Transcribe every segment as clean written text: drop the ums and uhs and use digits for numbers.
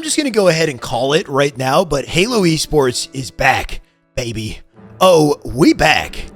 just going to go ahead and call it right now, but Halo Esports is back, baby. Oh, we back.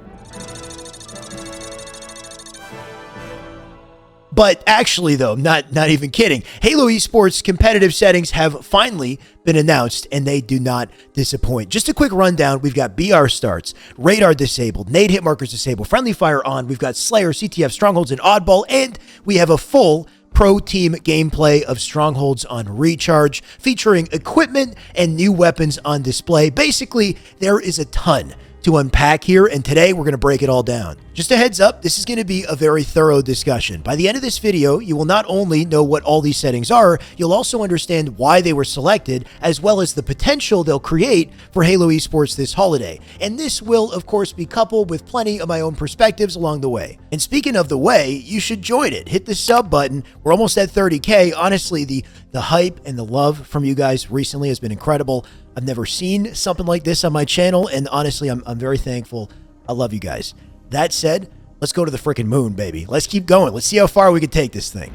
But actually, though, not even kidding. Halo Esports competitive settings have finally been announced, and they do not disappoint. Just a quick rundown. We've got BR starts, radar disabled, nade hitmarkers disabled, friendly fire on. We've got Slayer, CTF, Strongholds, and Oddball, and we have a full pro team gameplay of Strongholds on recharge, featuring equipment and new weapons on display. Basically, there is a ton to unpack here, and today we're going to break it all down. Just a heads up, this is going to be a very thorough discussion. By the end of this video, you will not only know what all these settings are, you'll also understand why they were selected, as well as the potential they'll create for Halo Esports this holiday. And this will, of course, be coupled with plenty of my own perspectives along the way. And speaking of the way, you should join it. Hit the sub button. We're almost at 30K. Honestly, the hype and the love from you guys recently has been incredible. I've never seen something like this on my channel, and honestly, I'm very thankful. I love you guys. That said, let's go to the freaking moon, baby. Let's keep going. Let's see how far we can take this thing.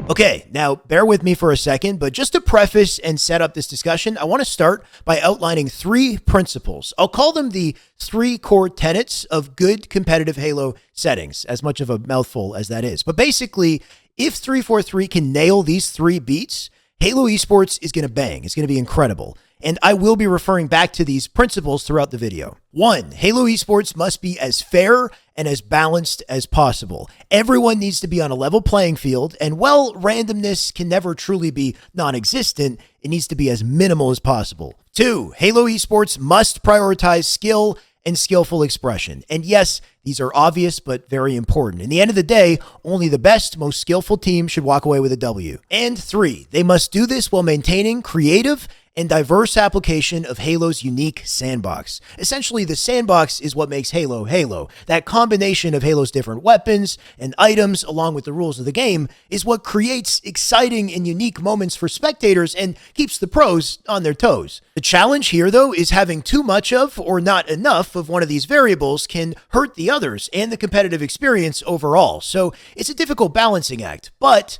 Okay, now bear with me for a second, but just to preface and set up this discussion, I want to start by outlining 3 principles. I'll call them the 3 core tenets of good competitive Halo settings, as much of a mouthful as that is. But basically, if 343 can nail these 3 beats, Halo Esports is going to bang. It's going to be incredible. And I will be referring back to these principles throughout the video. 1, Halo Esports must be as fair and as balanced as possible. Everyone needs to be on a level playing field, and while randomness can never truly be non-existent, it needs to be as minimal as possible. 2, Halo Esports must prioritize skill and skillful expression. And yes, these are obvious, but very important. In the end of the day, only the best, most skillful team should walk away with a W. And 3, they must do this while maintaining creative and diverse application of Halo's unique sandbox. Essentially, the sandbox is what makes Halo Halo. That combination of Halo's different weapons and items, along with the rules of the game, is what creates exciting and unique moments for spectators and keeps the pros on their toes. The challenge here, though, is having too much of, or not enough of, one of these variables can hurt the others and the competitive experience overall. So it's a difficult balancing act, but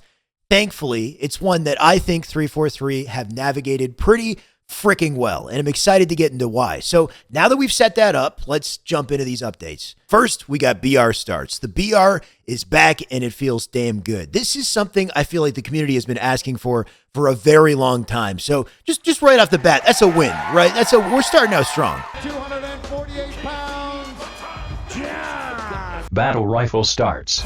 thankfully, it's one that I think 343 have navigated pretty freaking well, and I'm excited to get into why. So now that we've set that up, let's jump into these updates. First, we got BR starts. The BR is back, and it feels damn good. This is something I feel like the community has been asking for a very long time. So just right off the bat, that's a win, right? We're starting out strong. 248 pounds. Yeah. Battle rifle starts.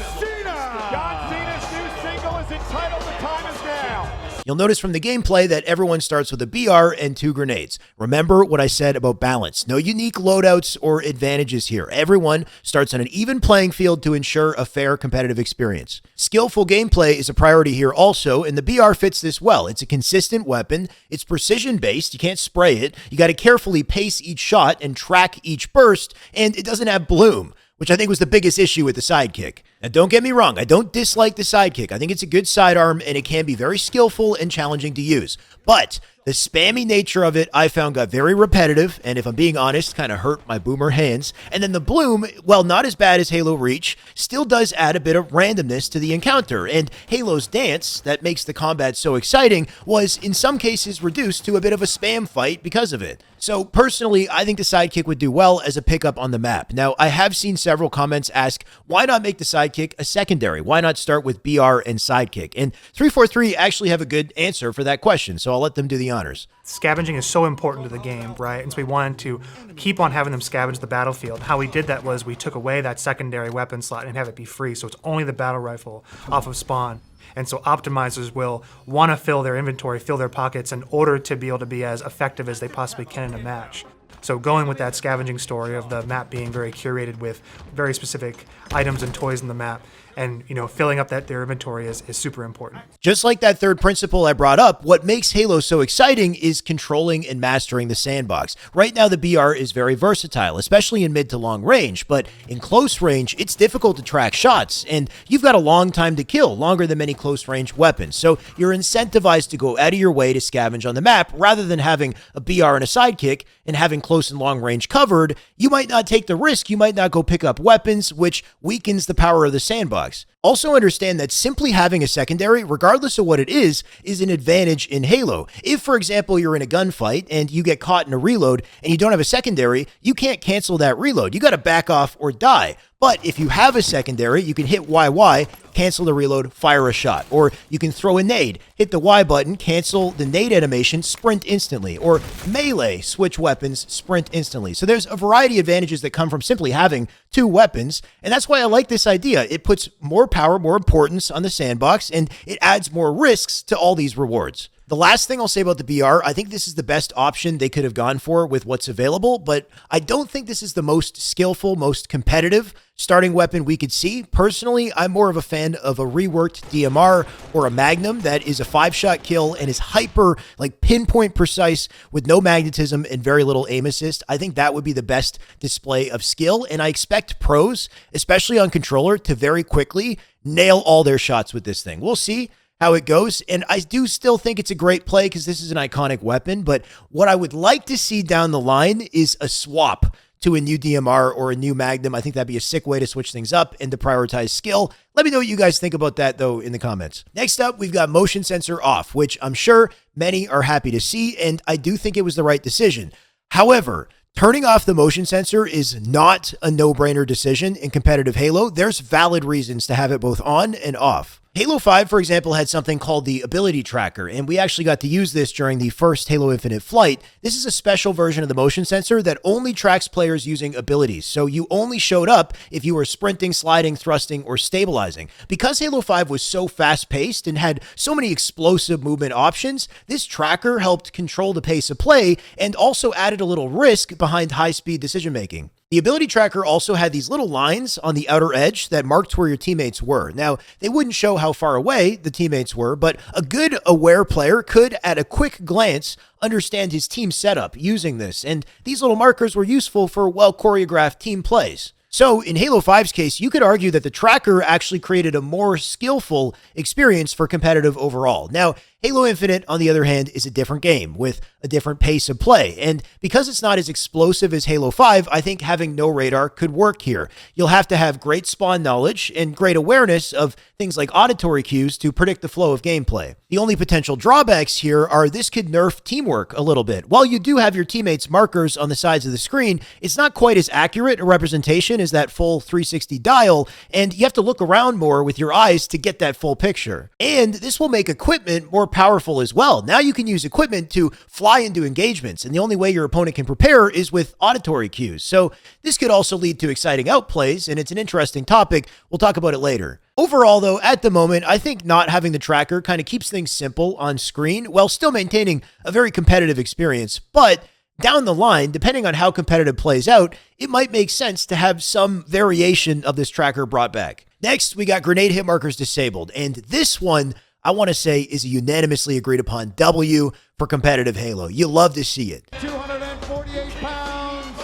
You'll notice from the gameplay that everyone starts with a BR and 2 grenades. Remember what I said about balance. No unique loadouts or advantages here. Everyone starts on an even playing field to ensure a fair competitive experience. Skillful gameplay is a priority here also, and the BR fits this well. It's a consistent weapon. It's precision-based. You can't spray it. You got to carefully pace each shot and track each burst, and it doesn't have bloom, which I think was the biggest issue with the sidekick. Now, don't get me wrong, I don't dislike the sidekick. I think it's a good sidearm, and it can be very skillful and challenging to use. But the spammy nature of it, I found, got very repetitive, and if I'm being honest, kind of hurt my boomer hands. And then the bloom, while not as bad as Halo Reach, still does add a bit of randomness to the encounter. And Halo's dance, that makes the combat so exciting, was in some cases reduced to a bit of a spam fight because of it. So personally, I think the sidekick would do well as a pickup on the map. Now, I have seen several comments ask, why not make the sidekick a secondary? Why not start with BR and sidekick? And 343 actually have a good answer for that question, so I'll let them do the honors. Scavenging is so important to the game, right? And so we wanted to keep on having them scavenge the battlefield. How we did that was we took away that secondary weapon slot and have it be free, so it's only the battle rifle off of spawn. And so optimizers will want to fill their inventory, fill their pockets in order to be able to be as effective as they possibly can in a match. So going with that scavenging story of the map being very curated with very specific items and toys in the map, and filling up their inventory is super important. Just like that third principle I brought up, what makes Halo so exciting is controlling and mastering the sandbox. Right now, the BR is very versatile, especially in mid to long range, but in close range, it's difficult to track shots, and you've got a long time to kill, longer than many close range weapons. So you're incentivized to go out of your way to scavenge on the map rather than having a BR and a sidekick and having close close and long range covered, you might not take the risk. You might not go pick up weapons, which weakens the power of the sandbox. Also understand that simply having a secondary, regardless of what it is an advantage in Halo. If, for example, you're in a gunfight and you get caught in a reload and you don't have a secondary, you can't cancel that reload. You got to back off or die. But if you have a secondary, you can hit YY, cancel the reload, fire a shot. Or you can throw a nade, hit the Y button, cancel the nade animation, sprint instantly. Or melee, switch weapons, sprint instantly. So there's a variety of advantages that come from simply having two weapons. And that's why I like this idea. It puts more power, more importance on the sandbox, and it adds more risks to all these rewards. The last thing I'll say about the BR, I think this is the best option they could have gone for with what's available, but I don't think this is the most skillful, most competitive starting weapon we could see. Personally, I'm more of a fan of a reworked DMR or a Magnum that is a 5-shot kill and is hyper, like pinpoint precise with no magnetism and very little aim assist. I think that would be the best display of skill, and I expect pros, especially on controller, to very quickly nail all their shots with this thing. We'll see how it goes. And I do still think it's a great play because this is an iconic weapon. But what I would like to see down the line is a swap to a new DMR or a new Magnum. I think that'd be a sick way to switch things up and to prioritize skill. Let me know what you guys think about that, though, in the comments. Next up, we've got motion sensor off, which I'm sure many are happy to see, and I do think it was the right decision. However, turning off the motion sensor is not a no-brainer decision in competitive Halo. There's valid reasons to have it both on and off. Halo 5, for example, had something called the ability tracker, and we actually got to use this during the first Halo Infinite flight. This is a special version of the motion sensor that only tracks players using abilities, so you only showed up if you were sprinting, sliding, thrusting, or stabilizing. Because Halo 5 was so fast-paced and had so many explosive movement options, this tracker helped control the pace of play and also added a little risk behind high-speed decision-making. The ability tracker also had these little lines on the outer edge that marked where your teammates were. Now, they wouldn't show how far away the teammates were, but a good aware player could, at a quick glance, understand his team setup using this, and these little markers were useful for well-choreographed team plays. So in Halo 5's case, you could argue that the tracker actually created a more skillful experience for competitive overall. Now, Halo Infinite, on the other hand, is a different game with a different pace of play. And because it's not as explosive as Halo 5, I think having no radar could work here. You'll have to have great spawn knowledge and great awareness of things like auditory cues to predict the flow of gameplay. The only potential drawbacks here are this could nerf teamwork a little bit. While you do have your teammates' markers on the sides of the screen, it's not quite as accurate a representation as that full 360 dial, and you have to look around more with your eyes to get that full picture. And this will make equipment more powerful as well. Now you can use equipment to fly into engagements, and the only way your opponent can prepare is with auditory cues. So this could also lead to exciting outplays, and it's an interesting topic. We'll talk about it later. Overall, though, at the moment, I think not having the tracker kind of keeps things simple on screen while still maintaining a very competitive experience. But down the line, depending on how competitive plays out, it might make sense to have some variation of this tracker brought back. Next, we got grenade hit markers disabled, and this one, I want to say, is a unanimously agreed upon W for competitive Halo. You love to see it. 248 pounds,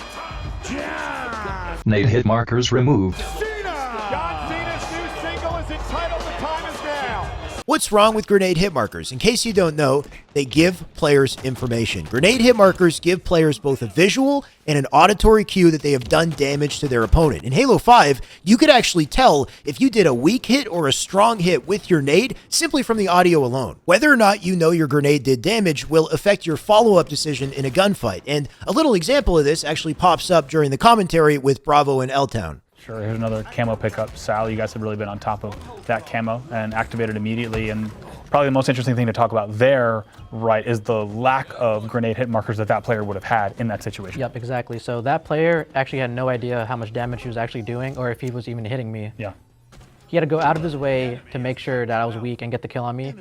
John Nade hit markers removed. Cena. John Cena's new single is entitled "The Time Is Now." What's wrong with grenade hit markers? In case you don't know, they give players information. Grenade hit markers give players both a visual and an auditory cue that they have done damage to their opponent. In Halo 5, you could actually tell if you did a weak hit or a strong hit with your nade simply from the audio alone. Whether or not you know your grenade did damage will affect your follow-up decision in a gunfight. And a little example of this actually pops up during the commentary with Bravo and L-Town. Sure, here's another camo pickup. Sal, you guys have really been on top of that camo and activated immediately. And probably the most interesting thing to talk about there, right, is the lack of grenade hit markers that player would have had in that situation. Yep, exactly. So that player actually had no idea how much damage he was actually doing or if he was even hitting me. Yeah. He had to go out of his way to make sure that I was weak and get the kill on me.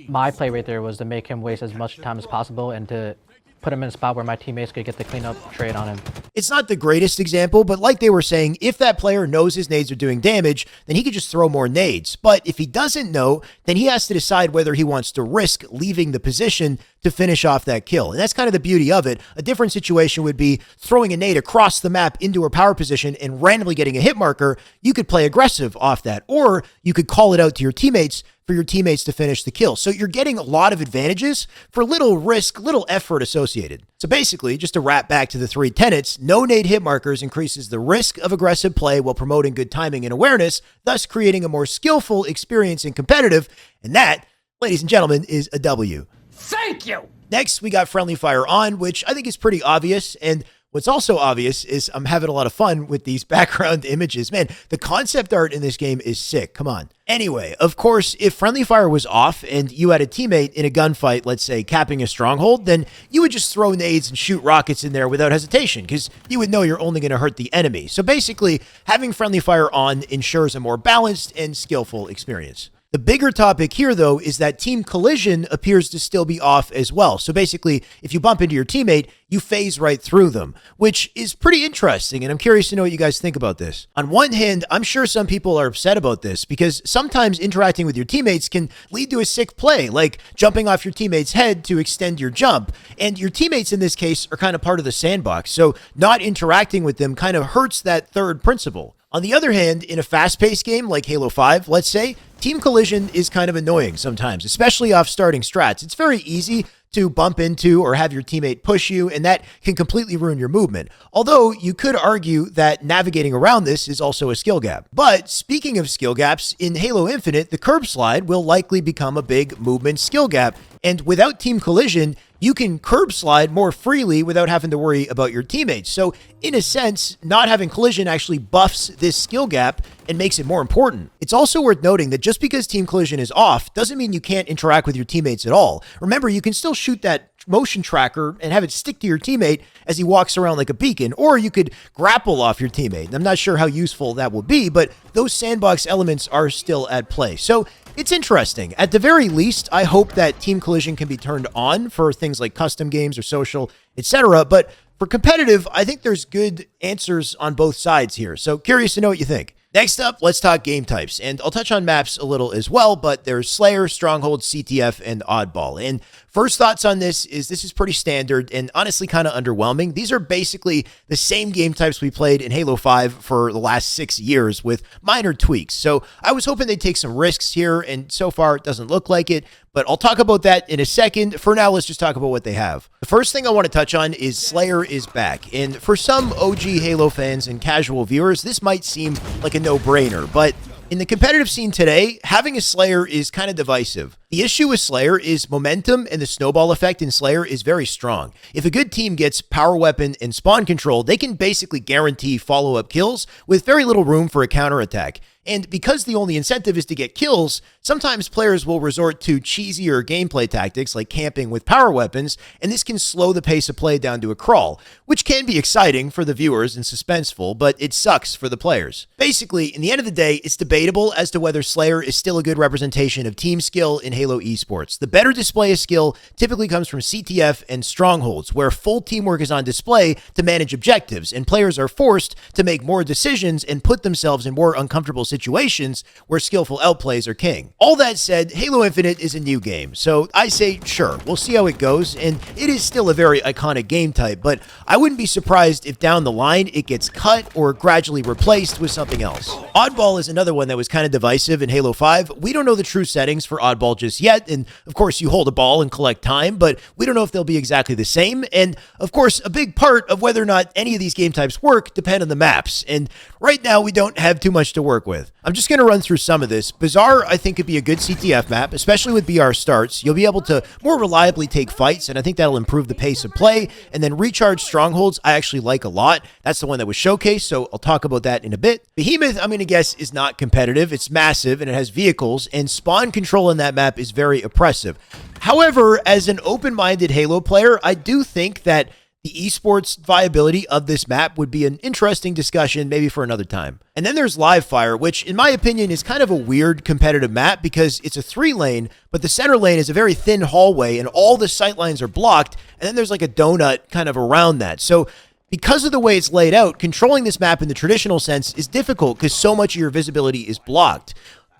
My play right there was to make him waste as much time as possible and to put him in a spot where my teammates could get the cleanup trade on him. It's not the greatest example, but like they were saying, if that player knows his nades are doing damage, then he could just throw more nades. But if he doesn't know, then he has to decide whether he wants to risk leaving the position to finish off that kill. And that's kind of the beauty of it. A different situation would be throwing a nade across the map into a power position and randomly getting a hit marker. You could play aggressive off that, or you could call it out to your teammates for for your teammates to finish the kill. So you're getting a lot of advantages for little risk, little effort associated. So basically, just to wrap back to the three tenets, no nade hit markers increases the risk of aggressive play while promoting good timing and awareness, thus creating a more skillful experience in competitive. And that, ladies and gentlemen, is a W. Thank you! Next, we got friendly fire on, which I think is pretty obvious. And what's also obvious is I'm having a lot of fun with these background images. Man, the concept art in this game is sick. Come on. Anyway, of course, if friendly fire was off and you had a teammate in a gunfight, let's say capping a stronghold, then you would just throw nades and shoot rockets in there without hesitation because you would know you're only going to hurt the enemy. So basically, having friendly fire on ensures a more balanced and skillful experience. The bigger topic here, though, is that team collision appears to still be off as well. So basically, if you bump into your teammate, you phase right through them, which is pretty interesting, and I'm curious to know what you guys think about this. On one hand, I'm sure some people are upset about this because sometimes interacting with your teammates can lead to a sick play, like jumping off your teammate's head to extend your jump. And your teammates in this case are kind of part of the sandbox, so not interacting with them kind of hurts that third principle. On the other hand, in a fast-paced game like Halo 5, let's say, team collision is kind of annoying sometimes, especially off starting strats. It's very easy to bump into or have your teammate push you, and that can completely ruin your movement. Although you could argue that navigating around this is also a skill gap. But speaking of skill gaps, in Halo Infinite, the curb slide will likely become a big movement skill gap. And without team collision, you can curb slide more freely without having to worry about your teammates. So in a sense, not having collision actually buffs this skill gap and makes it more important. It's also worth noting that just because team collision is off doesn't mean you can't interact with your teammates at all. Remember, you can still shoot that motion tracker and have it stick to your teammate as he walks around like a beacon, or you could grapple off your teammate. I'm not sure how useful that will be, but those sandbox elements are still at play. So it's interesting. At the very least, I hope that team collision can be turned on for things like custom games or social, etc. But for competitive, I think there's good answers on both sides here. So curious to know what you think. Next up, let's talk game types, and I'll touch on maps a little as well, but there's Slayer, Strongholds, CTF, and Oddball. And first thoughts on this is pretty standard and honestly kind of underwhelming. These are basically the same game types we played in Halo 5 for the last 6 years with minor tweaks. So I was hoping they'd take some risks here, and so far it doesn't look like it, but I'll talk about that in a second. For now, let's just talk about what they have. The first thing I want to touch on is Slayer is back, and for some OG Halo fans and casual viewers, this might seem like a no-brainer, but in the competitive scene today, having a Slayer is kind of divisive. The issue with Slayer is momentum, and the snowball effect in Slayer is very strong. If a good team gets power weapon and spawn control, they can basically guarantee follow-up kills with very little room for a counterattack. And because the only incentive is to get kills, sometimes players will resort to cheesier gameplay tactics like camping with power weapons, and this can slow the pace of play down to a crawl, which can be exciting for the viewers and suspenseful, but it sucks for the players. Basically, in the end of the day, it's debatable as to whether Slayer is still a good representation of team skill in Halo Esports. The better display of skill typically comes from CTF and Strongholds, where full teamwork is on display to manage objectives, and players are forced to make more decisions and put themselves in more uncomfortable situations where skillful outplays are king. All that said, Halo Infinite is a new game, so I say sure, we'll see how it goes, and it is still a very iconic game type, but I wouldn't be surprised if down the line it gets cut or gradually replaced with something else. Oddball is another one that was kind of divisive in Halo 5. We don't know the true settings for Oddball just yet, and of course you hold a ball and collect time, but we don't know if they'll be exactly the same, and of course a big part of whether or not any of these game types work depend on the maps, and right now we don't have too much to work with. I'm just going to run through some of this. Bazaar, I think, could be a good CTF map, especially with BR starts. You'll be able to more reliably take fights, and I think that'll improve the pace of play. And then Recharge Strongholds, I actually like a lot. That's the one that was showcased, so I'll talk about that in a bit. Behemoth, I'm going to guess, is not competitive. It's massive, and it has vehicles, and spawn control in that map is very oppressive. However, as an open-minded Halo player, I do think that the esports viability of this map would be an interesting discussion, maybe for another time. And then there's Live Fire, which in my opinion is kind of a weird competitive map because it's a 3-lane, but the center lane is a very thin hallway and all the sight lines are blocked, and then there's like a donut kind of around that. So because of the way it's laid out, controlling this map in the traditional sense is difficult because so much of your visibility is blocked.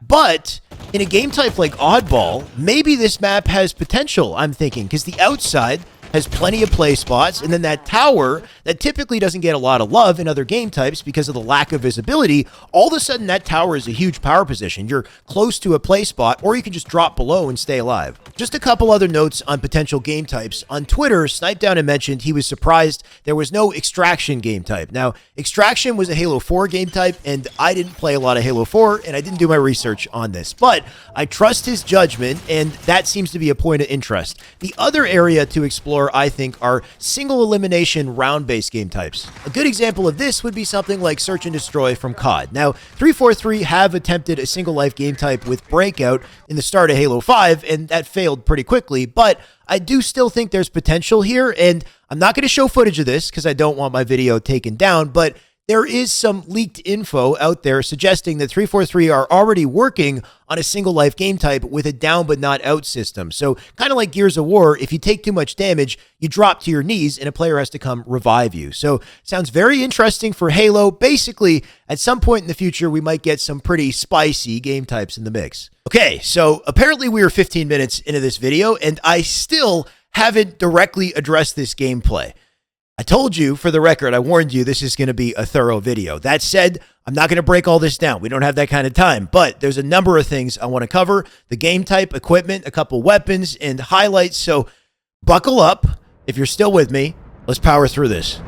But in a game type like Oddball, maybe this map has potential, I'm thinking, because the outside has plenty of play spots, and then that tower that typically doesn't get a lot of love in other game types because of the lack of visibility, all of a sudden that tower is a huge power position. You're close to a play spot, or you can just drop below and stay alive. Just a couple other notes on potential game types. On Twitter, Snipedown had mentioned he was surprised there was no Extraction game type. Now, Extraction was a Halo 4 game type, and I didn't play a lot of Halo 4, and I didn't do my research on this, but I trust his judgment, and that seems to be a point of interest. The other area to explore, I think, are single elimination round-based game types. A good example of this would be something like Search and Destroy from COD. Now, 343 have attempted a single life game type with Breakout in the start of Halo 5, and that failed pretty quickly, but I do still think there's potential here, and I'm not going to show footage of this because I don't want my video taken down, but there is some leaked info out there suggesting that 343 are already working on a single life game type with a down but not out system. So kind of like Gears of War, if you take too much damage, you drop to your knees and a player has to come revive you. So sounds very interesting for Halo. Basically, at some point in the future, we might get some pretty spicy game types in the mix. Okay, so apparently we are 15 minutes into this video and I still haven't directly addressed this gameplay. I told you, for the record, I warned you this is going to be a thorough video. That said, I'm not going to break all this down. We don't have that kind of time, but there's a number of things I want to cover. The game type, equipment, a couple weapons, and highlights. So buckle up. If you're still with me, let's power through this.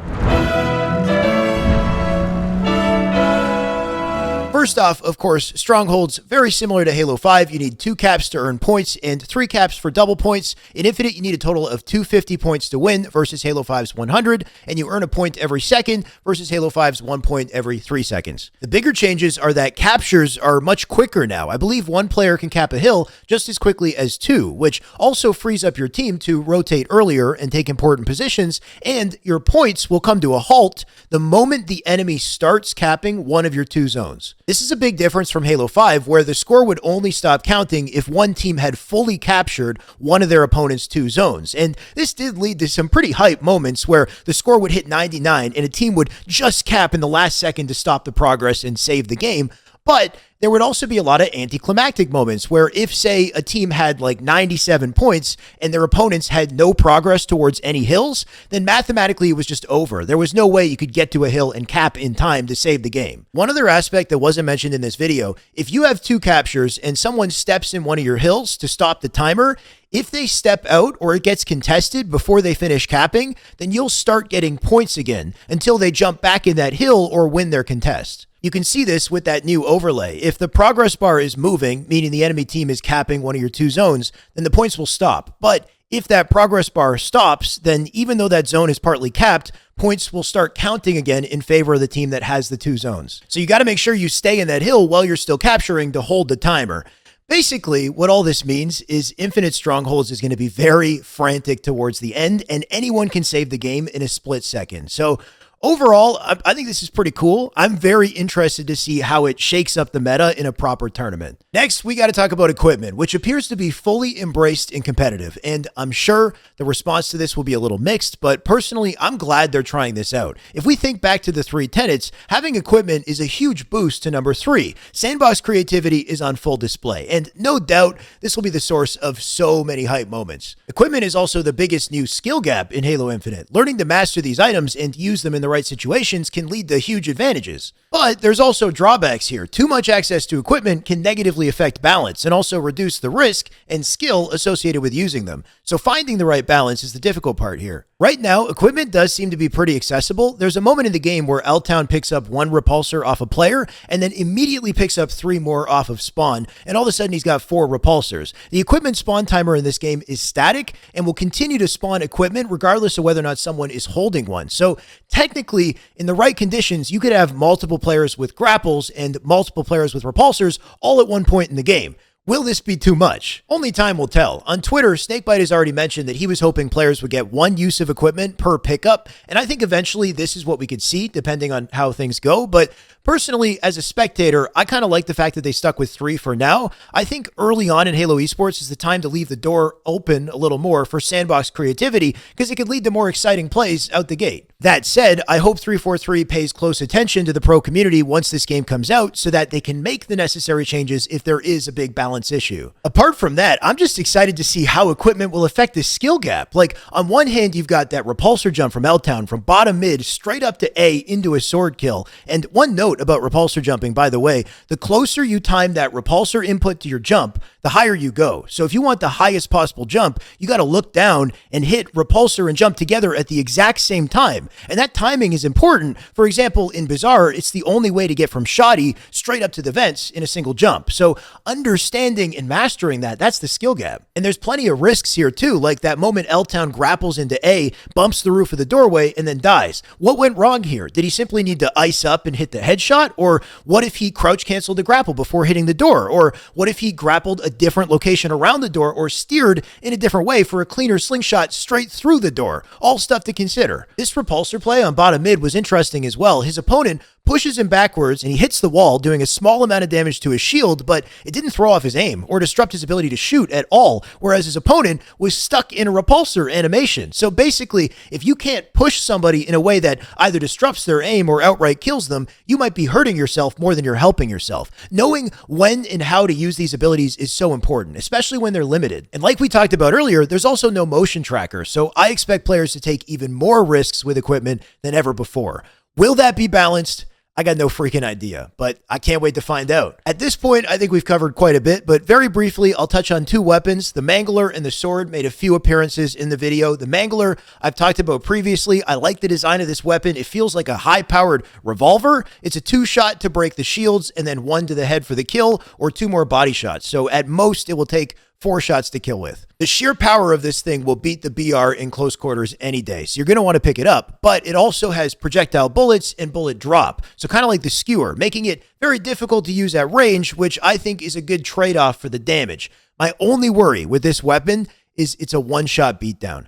First off, of course, Strongholds, very similar to Halo 5. You need 2 caps to earn points and 3 caps for double points. In Infinite, you need a total of 250 points to win versus Halo 5's 100, and you earn a point every second versus Halo 5's 1 point every 3 seconds. The bigger changes are that captures are much quicker now. I believe 1 player can cap a hill just as quickly as 2, which also frees up your team to rotate earlier and take important positions, and your points will come to a halt the moment the enemy starts capping one of your 2 zones. This is a big difference from Halo 5, where the score would only stop counting if one team had fully captured one of their opponent's 2 zones. And this did lead to some pretty hype moments where the score would hit 99 and a team would just cap in the last second to stop the progress and save the game. But there would also be a lot of anticlimactic moments where if, say, a team had like 97 points and their opponents had no progress towards any hills, then mathematically it was just over. There was no way you could get to a hill and cap in time to save the game. One other aspect that wasn't mentioned in this video, if you have 2 captures and someone steps in one of your hills to stop the timer, if they step out or it gets contested before they finish capping, then you'll start getting points again until they jump back in that hill or win their contest. You can see this with that new overlay. If the progress bar is moving, meaning the enemy team is capping one of your 2 zones, then the points will stop. But if that progress bar stops, then even though that zone is partly capped, points will start counting again in favor of the team that has the 2 zones. So you got to make sure you stay in that hill while you're still capturing to hold the timer. Basically, what all this means is Infinite Strongholds is going to be very frantic towards the end, and anyone can save the game in a split second. So overall, I think this is pretty cool. I'm very interested to see how it shakes up the meta in a proper tournament. Next, we got to talk about equipment, which appears to be fully embraced in competitive. And I'm sure the response to this will be a little mixed, but personally, I'm glad they're trying this out. If we think back to the 3 tenets, having equipment is a huge boost to number 3. Sandbox creativity is on full display, and no doubt this will be the source of so many hype moments. Equipment is also the biggest new skill gap in Halo Infinite. Learning to master these items and use them in the right situations can lead to huge advantages. But there's also drawbacks here. Too much access to equipment can negatively affect balance and also reduce the risk and skill associated with using them. So finding the right balance is the difficult part here. Right now, equipment does seem to be pretty accessible. There's a moment in the game where L-Town picks up 1 repulsor off a player and then immediately picks up 3 more off of spawn, and all of a sudden he's got 4 repulsors. The equipment spawn timer in this game is static and will continue to spawn equipment regardless of whether or not someone is holding one. So technically, in the right conditions, you could have multiple players with grapples and multiple players with repulsors all at one point in the game. Will this be too much? Only time will tell. On Twitter, Snakebite has already mentioned that he was hoping players would get 1 use of equipment per pickup, and I think eventually this is what we could see depending on how things go, but personally, as a spectator, I kind of like the fact that they stuck with 3 for now. I think early on in Halo Esports is the time to leave the door open a little more for sandbox creativity because it could lead to more exciting plays out the gate. That said, I hope 343 pays close attention to the pro community once this game comes out so that they can make the necessary changes if there is a big balance balance issue. Apart from that, I'm just excited to see how equipment will affect this skill gap. Like, on one hand, you've got that repulsor jump from L-Town from bottom mid straight up to A into a sword kill. And one note about repulsor jumping, by the way, the closer you time that repulsor input to your jump, the higher you go. So if you want the highest possible jump, you got to look down and hit repulsor and jump together at the exact same time. And that timing is important. For example, in Bizarre, it's the only way to get from Shoddy straight up to the vents in a single jump. So understanding and mastering that, that's the skill gap. And there's plenty of risks here too, like that moment L-Town grapples into A, bumps the roof of the doorway, and then dies. What went wrong here? Did he simply need to ice up and hit the headshot? Or what if he crouch canceled the grapple before hitting the door? Or what if he grappled a different location around the door or steered in a different way for a cleaner slingshot straight through the door? All stuff to consider. This repulsor play on bottom mid was interesting as well. His opponent pushes him backwards and he hits the wall, doing a small amount of damage to his shield, but it didn't throw off his aim or disrupt his ability to shoot at all, whereas his opponent was stuck in a repulsor animation. So basically, if you can't push somebody in a way that either disrupts their aim or outright kills them, you might be hurting yourself more than you're helping yourself. Knowing when and how to use these abilities is so important, especially when they're limited. And like we talked about earlier, there's also no motion tracker, so I expect players to take even more risks with equipment than ever before. Will that be balanced? I got no freaking idea, but I can't wait to find out. At this point, I think we've covered quite a bit, but very briefly, I'll touch on two weapons. The Mangler and the sword made a few appearances in the video. The Mangler, I've talked about previously. I like the design of this weapon. It feels like a high-powered revolver. It's a 2-shot to break the shields and then 1 to the head for the kill, or 2 more body shots. So at most, it will take 4 shots to kill with. The sheer power of this thing will beat the BR in close quarters any day, so you're going to want to pick it up, but it also has projectile bullets and bullet drop, so kind of like the skewer, making it very difficult to use at range, which I think is a good trade-off for the damage. My only worry with this weapon is it's a one-shot beatdown.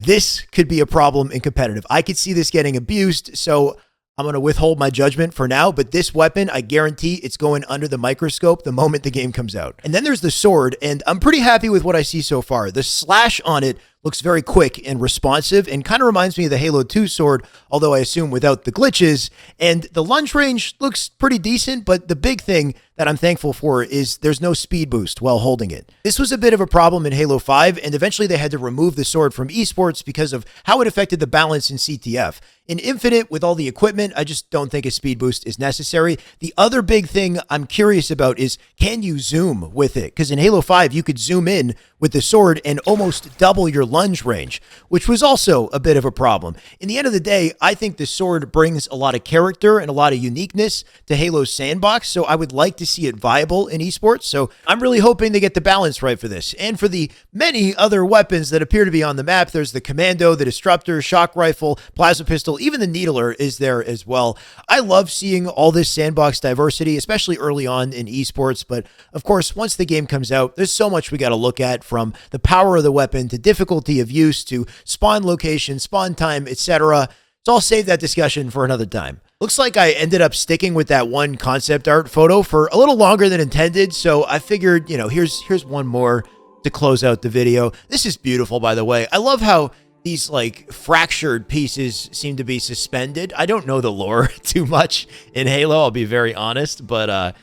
This could be a problem in competitive. I could see this getting abused, so I'm going to withhold my judgment for now, but this weapon, I guarantee it's going under the microscope the moment the game comes out. And then there's the sword, and I'm pretty happy with what I see so far. The slash on it looks very quick and responsive and kind of reminds me of the Halo 2 sword, although I assume without the glitches. And the lunge range looks pretty decent, but the big thing that I'm thankful for is there's no speed boost while holding it. This was a bit of a problem in Halo 5, and eventually they had to remove the sword from Esports because of how it affected the balance in CTF. In Infinite, with all the equipment, I just don't think a speed boost is necessary. The other big thing I'm curious about is, can you zoom with it? Because in Halo 5, you could zoom in with the sword and almost double your lunge range, which was also a bit of a problem. In the end of the day, I think the sword brings a lot of character and a lot of uniqueness to Halo's sandbox, so I would like to see it viable in esports. So I'm really hoping they get the balance right for this. And for the many other weapons that appear to be on the map, there's the Commando, the Disruptor, Shock Rifle, Plasma Pistol, even the Needler is there as well. I love seeing all this sandbox diversity, especially early on in esports, but of course, once the game comes out, there's so much we got to look at, from the power of the weapon to difficulty of use to spawn location, spawn time, etc. So I'll save that discussion for another time. Looks like I ended up sticking with that one concept art photo for a little longer than intended, so I figured, here's one more to close out the video. This is beautiful, by the way. I love how these like fractured pieces seem to be suspended. I don't know the lore too much in Halo, I'll be very honest, but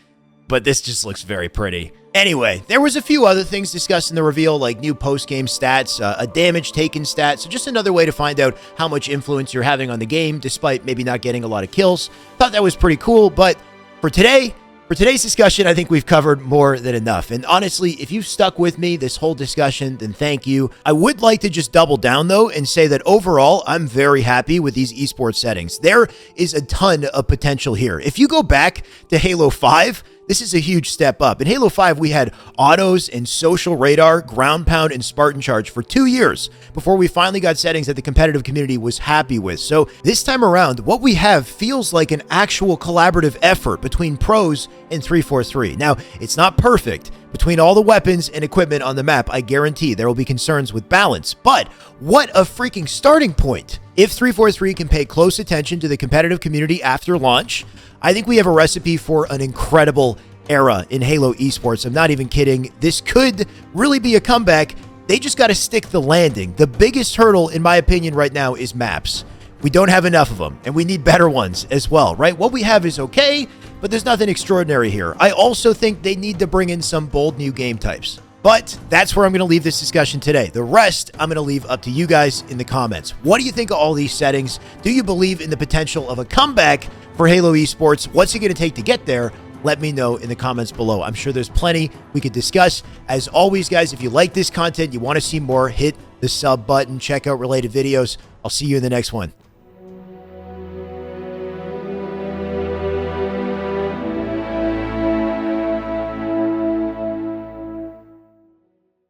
this just looks very pretty. Anyway, there was a few other things discussed in the reveal, like new post-game stats, a damage taken stat, so just another way to find out how much influence you're having on the game, despite maybe not getting a lot of kills. Thought that was pretty cool, but for today's discussion, I think we've covered more than enough. And honestly, if you've stuck with me this whole discussion, then thank you. I would like to just double down, though, and say that overall, I'm very happy with these esports settings. There is a ton of potential here. If you go back to Halo 5, this is a huge step up. In Halo 5, we had autos and social radar, ground pound, and Spartan charge for 2 years before we finally got settings that the competitive community was happy with. So this time around, what we have feels like an actual collaborative effort between pros and 343. Now, it's not perfect. Between all the weapons and equipment on the map, I guarantee there will be concerns with balance. But what a freaking starting point. If 343 can pay close attention to the competitive community after launch, I think we have a recipe for an incredible era in Halo esports. I'm not even kidding. This could really be a comeback. They just got to stick the landing. The biggest hurdle, in my opinion, right now is maps. We don't have enough of them, and we need better ones as well, right? What we have is okay, but there's nothing extraordinary here. I also think they need to bring in some bold new game types. But that's where I'm going to leave this discussion today. The rest, I'm going to leave up to you guys in the comments. What do you think of all these settings? Do you believe in the potential of a comeback for Halo Esports? What's it going to take to get there? Let me know in the comments below. I'm sure there's plenty we could discuss. As always, guys, if you like this content, you want to see more, hit the sub button, check out related videos. I'll see you in the next one.